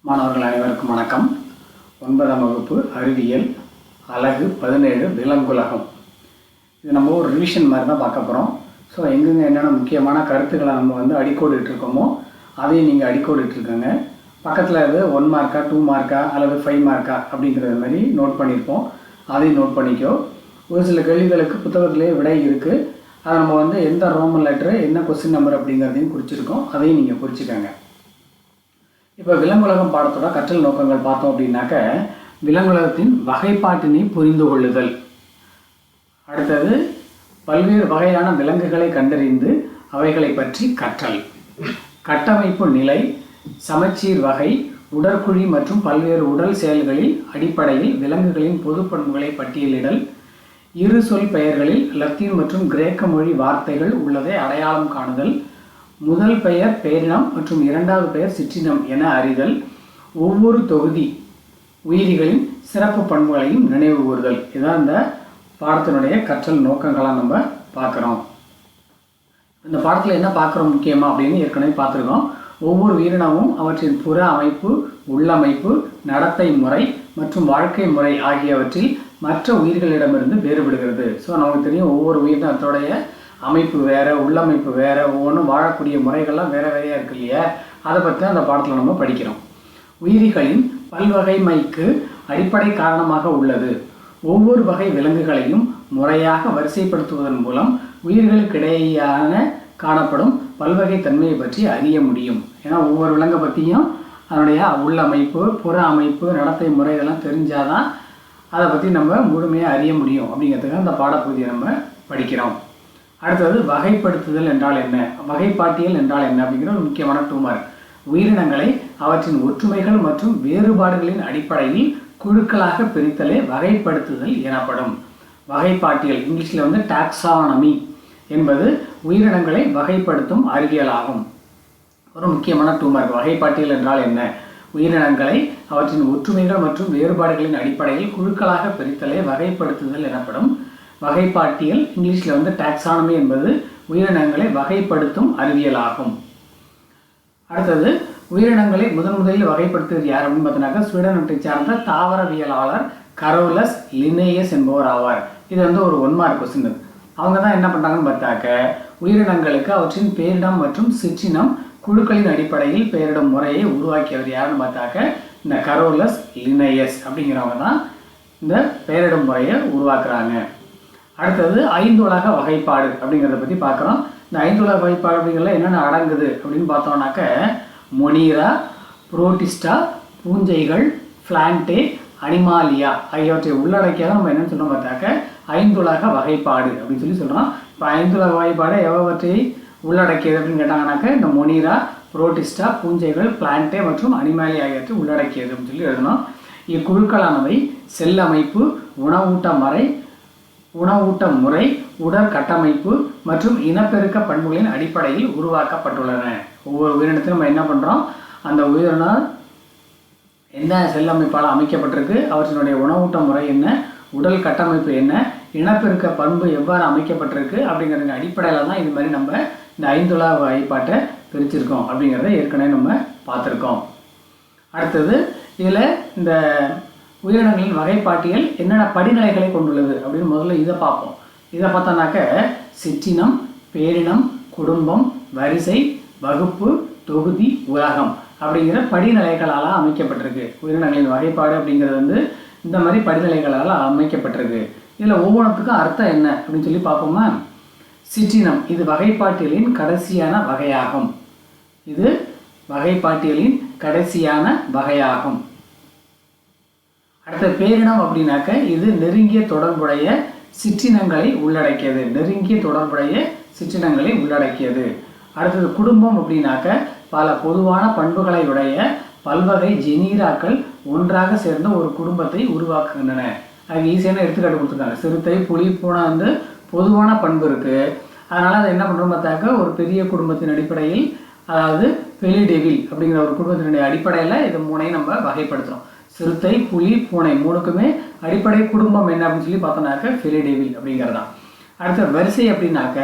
மாணவர்கள் அனைவருக்கும் வணக்கம். 9ஆம் வகுப்பு அறிவியல் அலகு 17 விலங்குலகம். இது நம்ம ஒரு ரிவிஷன் மாதிரி தான் பார்க்க போகிறோம். ஸோ எங்கெங்கே என்னென்ன முக்கியமான கருத்துக்களை நம்ம அடிக்கோடிட்டு இருக்கோமோ அதையும் நீங்கள் அடிக்கோடிட்டு இருக்கோங்க. பக்கத்தில் இது 1 மார்க்கா 2 மார்க்கா அல்லது 5 மார்க்கா அப்படிங்கிறது மாதிரி நோட் பண்ணியிருப்போம். அதையும் நோட் பண்ணிக்கோ. ஒரு சில கேள்விகளுக்கு புத்தகத்திலே விடை இருக்குது. அதை நம்ம எந்த ரோமன் லெட்டரு என்ன கொஸ்டின் நம்பர் அப்படிங்கிறதையும் குறிச்சிருக்கோம். அதையும் நீங்கள் குறிச்சிக்கோங்க. இப்போ விலங்குலகம் பாடத்தோட கற்றல் நோக்கங்கள் பார்த்தோம் அப்படின்னாக்க, விலங்குலகத்தின் வகைப்பாட்டினை புரிந்து கொள்ளுதல், அடுத்தது பல்வேறு வகையான விலங்குகளை கண்டறிந்து அவைகளை பற்றி கற்றல், கட்டமைப்பு நிலை, சமச்சீர் வகை, உடற்குழி மற்றும் பல்வேறு உடல் செயல்களில் அடிப்படையில் விலங்குகளின் பொது பண்புகளை பட்டியலிடல், இரு சொல் பெயர்களில் லத்தீன் மற்றும் கிரேக்க மொழி வார்த்தைகள் உள்ளதை அடையாளம் காணுதல், முதல் பெயர் பேரினம் மற்றும் இரண்டாவது பெயர் சிற்றினம் என அறிதல், ஒவ்வொரு தொகுதி உயிரிகளின் சிறப்பு பண்புகளையும் நினைவு கூறுதல். இதுதான் இந்த பாடத்தினுடைய கற்றல் நோக்கங்களாக நம்ம பார்க்குறோம். இந்த பாடத்தில் என்ன பார்க்குறோம் முக்கியமாக அப்படின்னு ஏற்கனவே பார்த்துருக்கோம். ஒவ்வொரு உயிரினமும் அவற்றின் புற அமைப்பு, உள்ளமைப்பு, நடத்தை முறை மற்றும் வாழ்க்கை முறை ஆகியவற்றில் மற்ற உயிர்களிடமிருந்து வேறுபடுகிறது. ஸோ நமக்கு தெரியும், ஒவ்வொரு உயிரினத்தோடைய அமைப்பு வேறு, உள்ளமைப்பு வேறு, ஒவ்வொன்றும் வாழக்கூடிய முறைகள்லாம் வேறு வேறையாக இருக்கு இல்லையா? அதை பற்றி அந்த பாடத்தில் நம்ம படிக்கிறோம். உயிரிகளின் பல்வகைமைக்கு அடிப்படை காரணமாக உள்ளது. ஒவ்வொரு வகை விலங்குகளையும் முறையாக வரிசைப்படுத்துவதன் மூலம் உயிர்களுக்கிடையேயான காணப்படும் பல்வகை தன்மையை பற்றி அறிய முடியும். ஏன்னா ஒவ்வொரு விலங்கை பற்றியும் அதனுடைய உள்ளமைப்பு, புற அமைப்பு, நடத்தை முறை இதெல்லாம் தெரிஞ்சாதான் அதை பற்றி நம்ம முழுமையாக அறிய முடியும். அப்படிங்கிறதுக்காக அந்த பாடப்பகுதியை நம்ம படிக்கிறோம். அடுத்தது வகைப்படுத்துதல் என்றால் என்ன, வகைப்பாட்டியல் என்றால் என்ன அப்படிங்கிற ஒரு முக்கியமான 2 மார்க். உயிரினங்களை அவற்றின் ஒற்றுமைகள் மற்றும் வேறுபாடுகளின் அடிப்படையில் குழுக்களாக பிரித்தலே வகைப்படுத்துதல் எனப்படும். வகைப்பாட்டியல் இங்கிலீஷில் டாக்ஸானமி என்பது உயிரினங்களை வகைப்படுத்தும் அறிவியல் ஆகும். ஒரு முக்கியமான 2 மார்க். வகைப்பாட்டியல் என்றால் என்ன, உயிரினங்களை அவற்றின் ஒற்றுமைகள் மற்றும் வேறுபாடுகளின் அடிப்படையில் குழுக்களாக பிரித்தலே வகைப்படுத்துதல் எனப்படும். வகைப்பாட்டியல் இங்கிலீஷில் டாக்ஸானமி என்பது உயிரினங்களை வகைப்படுத்தும் அறிவியல் ஆகும். அடுத்தது உயிரினங்களை முதலில் வகைப்படுத்துவது யார் அப்படின்னு பார்த்தோன்னாக்கா, ஸ்வீடன் நாட்டை சார்ந்த தாவரவியலாளர் கரோலஸ் லினேயஸ் என்பவர் ஆவார். இது ஒரு 1 மார்க் கொஸ்டின். அவங்க தான் என்ன பண்ணுறாங்கன்னு பார்த்தாக்க, உயிரினங்களுக்கு அவற்றின் பேரிடம் மற்றும் சிற்றினம் குழுக்களின் அடிப்படையில் பெயரிடும் முறையை உருவாக்கியவர் யாருன்னு பார்த்தாக்க, இந்த கரோலஸ் லினேயஸ் அப்படிங்கிறவங்க தான் இந்த பெயரிடும் முறையை உருவாக்குறாங்க. அடுத்தது 5 உலக வகைப்பாடு அப்படிங்கிறத பற்றி பார்க்குறோம். இந்த 5 உலக வகைப்பாடு அப்படிங்கிறதுல என்னென்ன அடங்குது அப்படின்னு பார்த்தோம்னாக்க, மொனீரா, புரோட்டிஸ்டா, பூஞ்சைகள், பிளான்டே, அனிமாலியா ஆகியவற்றை உள்ளடக்கியதான் நம்ம என்னென்னு சொல்கிறோம் பார்த்தாக்க 5 உலக வகைப்பாடு அப்படின்னு சொல்கிறோம். இப்போ 5 உலக வகைப்பாடு எவற்றை உள்ளடக்கியது அப்படின்னு கேட்டாங்கன்னாக்க, இந்த மொனீரா, புரோட்டிஸ்டா, பூஞ்சைகள், பிளான்டே மற்றும் அனிமாலியா ஆகியவற்றை உள்ளடக்கியது அப்படின்னு எழுதணும். இக்குழுக்களானவை செல்லமைப்பு, உணவூட்ட முறை, உடற்கட்டமைப்பு மற்றும் இனப்பெருக்க பண்புகளின் அடிப்படையில் உருவாக்கப்பட்டுள்ளன. ஒவ்வொரு உயிரினத்தையும் நம்ம என்ன பண்ணுறோம், அந்த உயிரினம் என்ன செல்லமைப்பால் அமைக்கப்பட்டிருக்கு, அவற்றினுடைய உணவூட்ட முறை என்ன, உடல் கட்டமைப்பு என்ன, இனப்பெருக்க பண்பு எவ்வாறு அமைக்கப்பட்டிருக்கு அப்படிங்கிறதுங்க அடிப்படையில் தான் இது மாதிரி நம்ம இந்த 5 உலக வகைப்பாட்டை பிரிச்சிருக்கோம் அப்படிங்கிறத ஏற்கனவே நம்ம பார்த்துருக்கோம். அடுத்தது இதில் இந்த உயிரினங்களின் வகைப்பாட்டியல் என்னென்ன படிநிலைகளை கொண்டுள்ளது அப்படின்னு முதல்ல இதை பார்ப்போம். இதை பார்த்தோன்னாக்க, சிற்றினம், பேரினம், குடும்பம், வரிசை, வகுப்பு, தொகுதி, உலகம் அப்படிங்கிற படிநிலைகளால் அமைக்கப்பட்டிருக்கு. உயிரினங்களின் வகைப்பாடு அப்படிங்கிறது இந்த மாதிரி படிநிலைகளால் அமைக்கப்பட்டிருக்கு. இதில் ஒவ்வொன்றுத்துக்கும் அர்த்தம் என்ன அப்படின்னு சொல்லி பார்ப்போமா. சிற்றினம் இது வகைப்பாட்டியலின் கடைசியான வகையாகும். இது வகைப்பாட்டியலின் கடைசியான வகையாகும். அடுத்த பேரினம் அப்படின்னாக்க, இது நெருங்கிய தொடர்புடைய சிற்றினங்களை உள்ளடக்கியது. நெருங்கிய தொடர்புடைய சிற்றினங்களை உள்ளடக்கியது. அடுத்தது குடும்பம் அப்படின்னாக்க, பல பொதுவான பண்புகளை உடைய பல்வகை ஜெனீராக்கள் ஒன்றாக சேர்ந்த ஒரு குடும்பத்தை உருவாக்குகின்றன. அதுக்கு ஈஸியான எடுத்துக்காட்டு கொடுத்துருக்காங்க. சிறுத்தை, புலி, பூனை பொதுவான பண்பு இருக்குது. அதனால் அதை என்ன பண்ணுறோம் பார்த்தாக்க, ஒரு பெரிய குடும்பத்தின் அடிப்படையில், அதாவது பெலிடெவில் அப்படிங்கிற ஒரு குடும்பத்தினுடைய அடிப்படையில் இது 3ஐயும் நம்ம வகைப்படுத்துகிறோம். சிறுத்தை, புலி, பூனை 3க்குமே அடிப்படை குடும்பம் என்ன அப்படின்னு சொல்லி பார்த்தோம்னாக்க பெலிடெவில் அப்படிங்கிறதான். அடுத்த வரிசை அப்படின்னாக்க,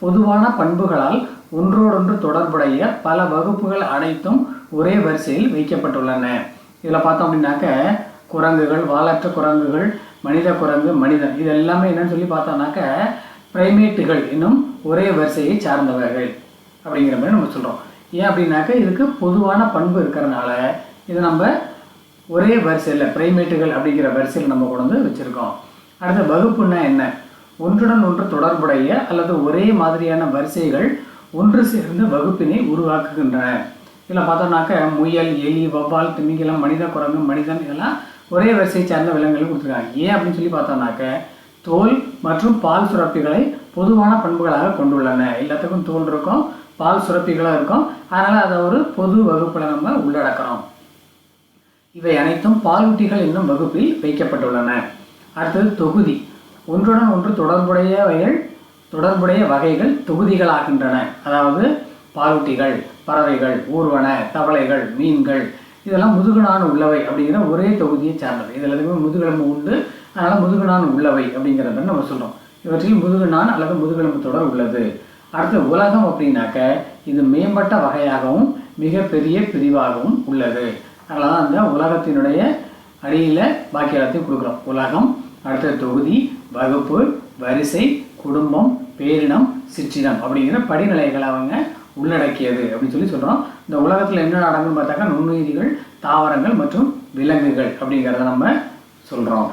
பொதுவான பண்புகளால் ஒன்றோடொன்று தொடர்புடைய பல வகுப்புகள் அனைத்தும் ஒரே வரிசையில் வைக்கப்பட்டுள்ளன. இதில் பார்த்தோம் அப்படின்னாக்க குரங்குகள், வாலற்ற குரங்குகள், மனித குரங்கு, மனிதன், இது எல்லாமே என்னன்னு சொல்லி பார்த்தோம்னாக்க பிரைமேட்டுகள் இன்னும் ஒரே வரிசையை சார்ந்தவர்கள் அப்படிங்கிற மாதிரி நம்ம சொல்கிறோம். ஏன் அப்படின்னாக்க இதுக்கு பொதுவான பண்பு இருக்கிறதுனால இது நம்ம ஒரே வரிசையில் பிரைமேட்டுகள் அப்படிங்கிற வரிசையில் நம்ம கொண்டு வந்து வச்சுருக்கோம். அடுத்த வகுப்புன்னா என்ன? ஒன்றுடன் ஒன்று தொடர்புடைய அல்லது ஒரே மாதிரியான வரிசைகள் ஒன்று சேர்ந்து வகுப்பினை உருவாக்குகின்றன. இதில் பார்த்தோம்னாக்க முயல், எலி, வவ்வால், திமிங்கலம், மனித குரங்கு, மனிதன், இதெல்லாம் ஒரே வரிசையை சார்ந்த விலங்குகள் கொடுத்துருக்காங்க. ஏன் அப்படின்னு சொல்லி பார்த்தோம்னாக்க தோல் மற்றும் பால் சுரப்பிகளை பொதுவான பண்புகளாக கொண்டுள்ளன. எல்லாத்துக்கும் தோல் இருக்கும், பால் சுரப்பிகளாக இருக்கும். அதனால் அதை ஒரு பொது வகுப்பில் நம்ம உள்ளடக்கிறோம். இவை அனைத்தும் பாலூட்டிகள் என்னும் வகுப்பில் வைக்கப்பட்டுள்ளன. அடுத்தது தொகுதி. ஒன்றுடன் ஒன்று தொடர்புடைய வகைகள் தொகுதிகளாகின்றன. அதாவது பாலூட்டிகள், பறவைகள், ஊர்வன, தவளைகள், மீன்கள், இதெல்லாம் முதுகுநான் உள்ளவை அப்படிங்கிற ஒரே தொகுதியை சார்ந்தவை. இது எல்லாத்துக்குமே முதுகெலும்பு உண்டு, அதனால் முதுகுநான் உள்ளவை அப்படிங்கிறத நம்ம சொல்கிறோம். இவற்றில் முதுகுநான் அல்லது முதுகெலும்பு தொடர் உள்ளது. அடுத்து உலகம் அப்படின்னாக்க இது மேம்பட்ட வகையாகவும் மிகப்பெரிய பிரிவாகவும் உள்ளது. அதனால தான் அந்த உலகத்தினுடைய அடியில் பாக்கி எல்லாத்தையும் கொடுக்குறோம். உலகம், அடுத்த தொகுதி, வகுப்பு, வரிசை, குடும்பம், பேரினம், சிற்றினம் அப்படிங்கிற படிநிலைகளை அவங்க உள்ளடக்கியது அப்படின்னு சொல்லி சொல்கிறோம். இந்த உலகத்தில் என்ன அடங்குன்னு பார்த்தாக்கா நுண்ணுயிரிகள், தாவரங்கள் மற்றும் விலங்குகள் அப்படிங்கிறத நம்ம சொல்கிறோம்.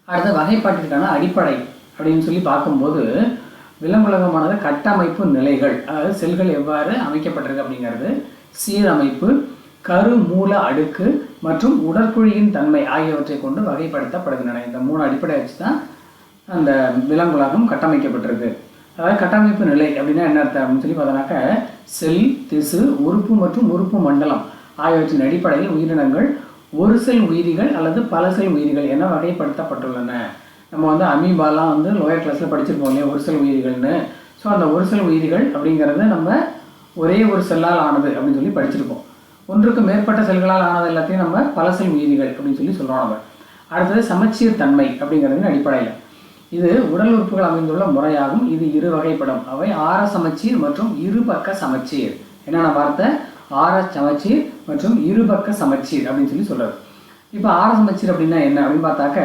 அடுத்த வகைப்பாட்டிற்கான அடிப்படை அப்படின்னு சொல்லி பார்க்கும்போது விலங்குலகமானது கட்டமைப்பு நிலைகள், அதாவது செல்கள் எவ்வாறு அமைக்கப்பட்டிருக்கு அப்படிங்கிறது, சீரமைப்பு, கருமூல அடுக்கு மற்றும் உடற்குழியின் தன்மை ஆகியவற்றை கொண்டு வகைப்படுத்தப்படுகின்றன. இந்த 3 அடிப்படை வச்சு தான் அந்த விலங்குலகம் கட்டமைக்கப்பட்டிருக்கு. அதாவது கட்டமைப்பு நிலை அப்படின்னா என்ன அர்த்தம் அப்படின்னு சொல்லி பார்த்தோம்னாக்க செல், திசு, உறுப்பு மற்றும் உறுப்பு மண்டலம் ஆகியவற்றின் அடிப்படையில் உயிரினங்கள் ஒரு செல் உயிரிகள் அல்லது பல செல் உயிரிகள் என வகைப்படுத்தப்பட்டுள்ளன. நம்ம அமீபாலாம் லோயர் கிளாஸில் படிச்சிருப்போம் இல்லையா, ஒரு செல் உயிரிகள்னு. ஸோ அந்த ஒரு செல் உயிரிகள் அப்படிங்கிறது நம்ம ஒரே ஒரு செல்லால் ஆனது அப்படின்னு சொல்லி படிச்சிருப்போம். ஒன்றுக்கு மேற்பட்ட செல்களால் ஆனது எல்லாத்தையும் நம்ம பல செல் உயிரிகள் அப்படின்னு சொல்லி சொல்கிறோம் நம்ம. அடுத்தது சமச்சீர் தன்மை அப்படிங்கிறதின் அடிப்படையில் இது உடல் உறுப்புகள் அமைந்துள்ள முறையாகும். இது இரு வகைப்படும். அவை ஆர சமச்சீர் மற்றும் இருபக்க சமச்சீர். என்னென்ன வார்த்தை? ஆர சமச்சீர் மற்றும் இருபக்க சமச்சீர் அப்படின்னு சொல்லி சொல்கிறது. இப்போ ஆர சமச்சீர் அப்படின்னா என்ன அப்படின்னு பார்த்தாக்க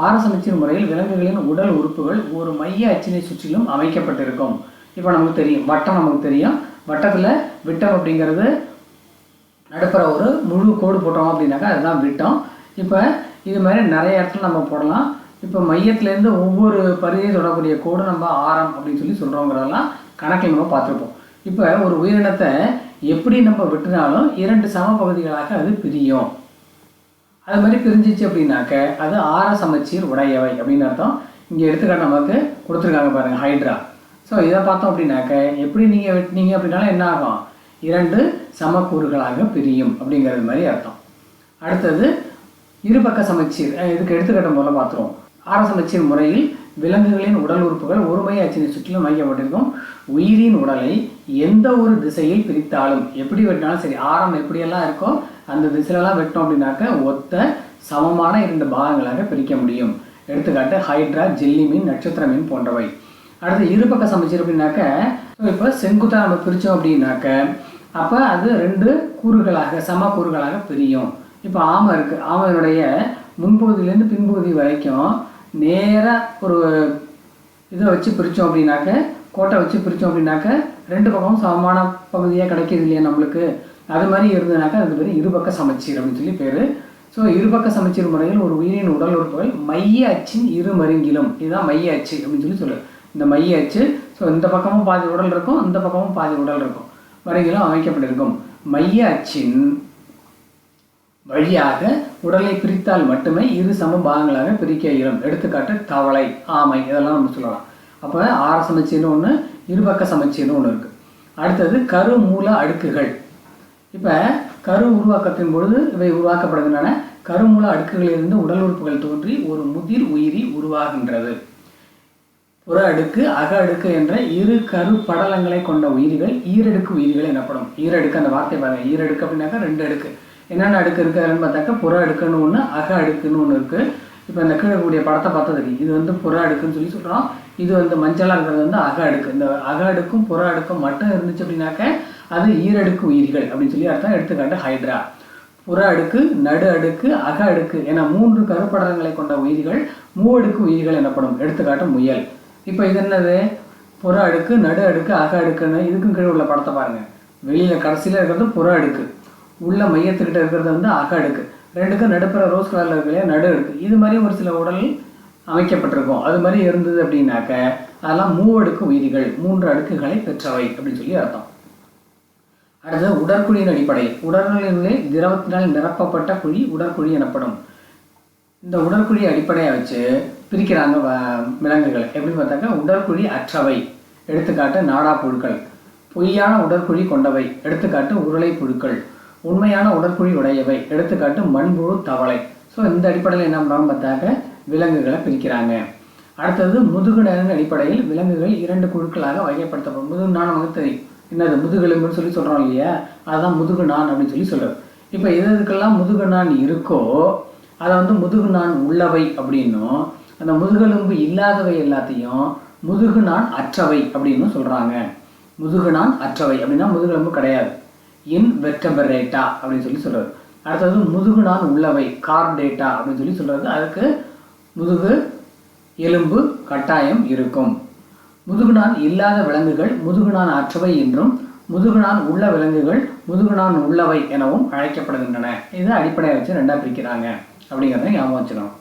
ஆர சமச்சீர் முறையில் விலங்குகளின் உடல் உறுப்புகள் ஒரு மைய அச்சினை சுற்றிலும் அமைக்கப்பட்டிருக்கும். இப்போ நமக்கு தெரியும் வட்டம், நமக்கு தெரியும் வட்டத்தில் விட்டம் அப்படிங்கிறது நடுப்புற ஒரு முழு கோடு போட்டோம் அப்படின்னாக்கா அதுதான் விட்டம். இப்போ இது மாதிரி நிறைய இடத்துல நம்ம போடலாம். இப்போ மையத்துலேருந்து ஒவ்வொரு பரிதியை தொடரக்கூடிய கோடு நம்ம ஆரம் அப்படின்னு சொல்லி சொல்கிறோங்கிறதெல்லாம் கணக்கில் நம்ம பார்த்துருப்போம். இப்போ ஒரு உயிரினத்தை எப்படி நம்ம விட்டுனாலும் 2 சம பகுதிகளாக அது பிரியும். அது மாதிரி பிரிஞ்சிச்சு அப்படின்னாக்க அது ஆர சமச்சீர் உடையவை அப்படின்னு அர்த்தம். இங்கே எடுத்துக்காட்டு நமக்கு கொடுத்துருக்காங்க பாருங்கள், ஹைட்ரா. ஸோ இதை பார்த்தோம் அப்படின்னாக்க எப்படி நீங்கள் வெட்டினீங்க அப்படின்னாலும் என்ன ஆகும்? 2 சமக்கூறுகளாக பிரியும் அப்படிங்கிறது மாதிரி அர்த்தம். அடுத்தது இருபக்க சமச்சீர். இதுக்கு எடுத்துக்காட்டு முதல்ல பார்த்துருவோம். ஆர சமச்சீர் முறையில் விலங்குகளின் உடல் உறுப்புகள் ஒரு மைய அச்சினை சுற்றிலும் வைக்கப்பட்டிருக்கும். உயிரின் உடலை எந்த ஒரு திசையில் பிரித்தாலும், எப்படி வெட்டினாலும் சரி, ஆரம் எப்படியெல்லாம் இருக்கோ அந்த திசையிலலாம் வெட்டோம் அப்படின்னாக்க ஒத்த சமமான 2 பாகங்களாக பிரிக்க முடியும். எடுத்துக்காட்டு ஹைட்ரா, ஜெல்லி மீன், நட்சத்திர மீன் போன்றவை. அடுத்து இருபக்க சமச்சீர் அப்படின்னாக்க இப்போ செங்குத்தாக நம்ம பிரித்தோம் அப்படின்னாக்க அப்போ அது 2 கூறுகளாக சம கூறுகளாக பிரியும். இப்போ ஆமை இருக்குது. ஆமையினுடைய முன்பகுதியிலேருந்து பின்பகுதி வரைக்கும் நேராக ஒரு இதை வச்சு பிரித்தோம் அப்படின்னாக்க, கோட்டை வச்சு பிரித்தோம் அப்படின்னாக்க 2 பக்கமும் சமமான பகுதியாக கிடைக்கிது இல்லையா நம்மளுக்கு. அது மாதிரி இருந்ததுனாக்கா அதுக்கு பேர் இருபக்க சமச்சீர் அப்படின்னு சொல்லி பேர். ஸோ இருபக்க சமச்சீர் முறையில் ஒரு உயிரின் உடல் உறுப்புகள் மைய அச்சின் இரு மருங்கிலும், இதுதான் மைய அச்சு அப்படின்னு சொல்லி சொல்லுது. இந்த மைய அச்சு, ஸோ இந்த பக்கமும் பாதி உடல் இருக்கும், இந்த பக்கமும் பாதி உடல் இருக்கும், மருங்கிலும் அமைக்கப்பட்டிருக்கும். மைய அச்சின் வழியாக உடலை பிரித்தால் மட்டுமே 2 சம பாகங்களாக பிரிக்க இயலும். எடுத்துக்காட்டு தவளை, ஆமை, இதெல்லாம் நம்ம சொல்லலாம். அப்போ ஆர சமச்சீர்னு ஒன்று, இருபக்க சமச்சீர்னு ஒன்று இருக்குது. அடுத்தது கருமூல அடுக்குகள். இப்போ கரு உருவாக்கத்தின் பொழுது இவை உருவாக்கப்படுகின்றன. கருமூல அடுக்குகளிலிருந்து உடல் உறுப்புகள் தோன்றி ஒரு முதிர் உயிரி உருவாகின்றது. புற அடுக்கு, அக அடுக்கு என்ற 2 கரு படலங்களை கொண்ட உயிரிகள் ஈரடுக்கு உயிரிகள் எனப்படும். ஈரடுக்கு, அந்த வார்த்தை பாருங்க, ஈரடுக்கு அப்படின்னாக்கா 2 அடுக்கு. என்னென்ன அடுக்கு இருக்குது அதுன்னு பார்த்தாக்கா புற அடுக்குன்னு ஒன்று, அக அடுக்குன்னு ஒன்று இருக்குது. இப்போ இந்த கீழே கூடிய படத்தை பார்த்தா தெரியும். இது புற அடுக்குன்னு சொல்லி சொல்கிறோம். இது மஞ்சளாக இருக்கிறது அக அடுக்கு. இந்த அக அடுக்கும் புற அடுக்கும் மட்டும் இருந்துச்சு அப்படின்னாக்க அது ஈரடுக்கு உயிரிகள் அப்படின்னு சொல்லி அர்த்தம். எடுத்துக்காட்டு ஹைட்ரா. புற அடுக்கு, நடு அடுக்கு, அக அடுக்கு என 3 கருப்படலங்களை கொண்ட உயிரிகள் மூவடுக்கு உயிரிகள் எனப்படும். எடுத்துக்காட்டு முயல். இப்போ இது என்னது? புற அடுக்கு, நடு அடுக்கு, அக அடுக்குன்னு இதுக்கும் கீழே உள்ள படத்தை பாருங்க. வெளியில கடைசியில் இருக்கிறது புற அடுக்கு, உள்ள மையத்துக்கிட்ட இருக்கிறது வந்து அக அடுக்கு, ரெண்டுக்கும் நடுப்புற ரோஸ் கலர்ல இருக்கிற நடு அடுக்கு. இது மாதிரி ஒரு சில உடல் அமைக்கப்பட்டிருக்கும். அது மாதிரி இருந்தது அப்படின்னாக்க அதெல்லாம் மூவடுக்கு உயிரிகள், 3 அடுக்குகளை பெற்றவை அப்படின்னு சொல்லி அர்த்தம். அடுத்தது உடற்குழியின் அடிப்படை. உடல்களிலே திரவத்தினால் நிரப்பப்பட்ட குழி உடற்குழி எனப்படும். இந்த உடற்குழி அடிப்படையாக வச்சு பிரிக்கிறாங்க விலங்குகள். எப்படின்னு பார்த்தாக்கா உடற்குழி அற்றவை. எடுத்துக்காட்டு நாடா புழுக்கள். பொய்யான உடற்குழி கொண்டவை. எடுத்துக்காட்டு உருளை புழுக்கள். உண்மையான உடற்குழி உடையவை. எடுத்துக்காட்டு மண்புழு, தவளை. ஸோ இந்த அடிப்படையில் என்ன பண்ணுறாங்க பார்த்தாக்க விலங்குகளை பிரிக்கிறாங்க. அடுத்தது முதுகுநானின் அடிப்படையில் விலங்குகள் 2 குழுக்களாக வகைப்படுத்தப்படும். முதுகுநான் நமக்கு தெரியும், என்னது முதுகெலும்புன்னு சொல்லி சொல்கிறோம் இல்லையா, அதுதான் முதுகுநான் அப்படின்னு சொல்லி சொல்கிறது. இப்போ எதுக்கெல்லாம் முதுகுநான் இருக்கோ அதை வந்து முதுகுநான் உள்ளவை அப்படின்னும், அந்த முதுகெலும்பு இல்லாதவை எல்லாத்தையும் முதுகுநான் அற்றவை அப்படின்னு சொல்கிறாங்க. முதுகுநான் அற்றவை அப்படின்னா முதுகெலும்பு கிடையாது, இன்வெர்டெபிரேட்டா அப்படின்னு சொல்லி சொல்கிறது. அடுத்தது முதுகுநான் உள்ளவை, கார்டேட்டா அப்படின்னு சொல்லி சொல்கிறது. அதுக்கு முதுகு எலும்பு கட்டாயம் இருக்கும். முதுகுநான் இல்லாத விலங்குகள் முதுகுநான் அற்றவை என்றும், முதுகுநான் உள்ள விலங்குகள் முதுகுநான் உள்ளவை எனவும் அழைக்கப்படுகின்றன. இதை அடிப்படையாக வச்சு 2ஆக பிரிக்கிறாங்க அப்படிங்கிறத ஞாபகம் வச்சுக்கணும்.